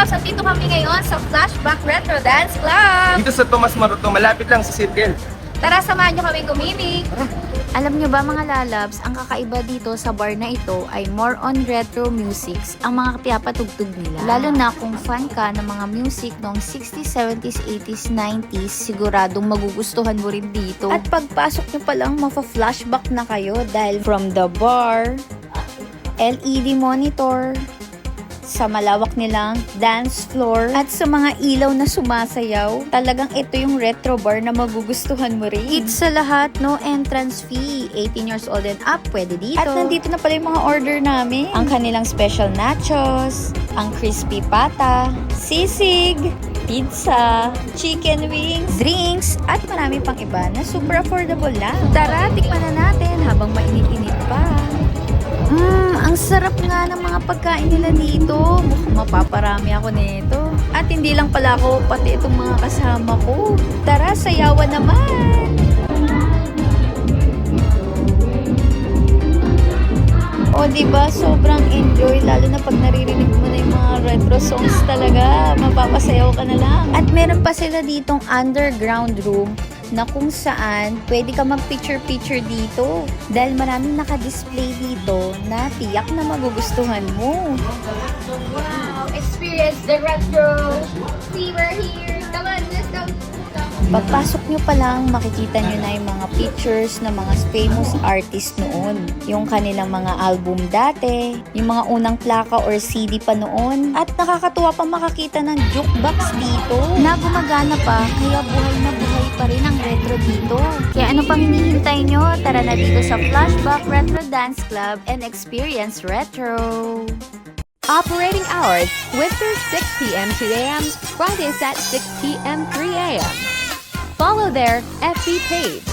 Kalabs, nandito kami ngayon sa Flashback Retro Dance Club. Dito sa Tomas Maruto, malapit lang sa Circle. Tara, samahan nyo kami gumimik. Alam nyo ba mga lalabs, ang kakaiba dito sa bar na ito ay more on retro musics ang mga pinapatugtog nila. Lalo na kung fan ka ng mga music noong 60s, 70s, 80s, 90s, siguradong magugustuhan mo rin dito. At pagpasok nyo pa lang, mafa-flashback na kayo dahil from the bar, LED monitor, sa malawak nilang dance floor, at sa mga ilaw na sumasayaw, talagang ito yung retro bar na magugustuhan mo rin. It's sa lahat, no entrance fee. 18 years old and up, pwede dito. At nandito na pala yung mga order namin. Ang kanilang special nachos, ang crispy pata, sisig, pizza, chicken wings, drinks, at marami pang iba na super affordable lang. Tara, tikman na natin habang mainit-init pa. Ang sarap nga ng mga pagkain nila dito. Mukhang mapaparami ako nito. At hindi lang pala ako, pati itong mga kasama ko. Tara, sayawan naman! O, diba? Sobrang enjoy. Lalo na pag naririnig mo na yung mga retro songs talaga. Mapapasayaw ka na lang. At meron pa sila ditong underground room na kung saan pwede ka mag-picture-picture dito. Dahil maraming naka-display dito na tiyak na magugustuhan mo. Wow, experience the retro. See, we're here. Come on, let's go. Pagpasok nyo pa lang, makikita nyo na yung mga pictures ng mga famous artist noon. Yung kanilang mga album dati, yung mga unang plaka or CD pa noon. At nakakatuwa pa makakita ng jukebox dito na gumagana pa, kaya buhay na buhay pa rin ang retro dito. Kaya ano pang hinihintay nyo? Tara na dito sa Flashback Retro Dance Club and experience retro. Operating hours, Whistler 6 p.m. to 8 a.m., Fridays at 6 p.m. 3 a.m. Follow their FB page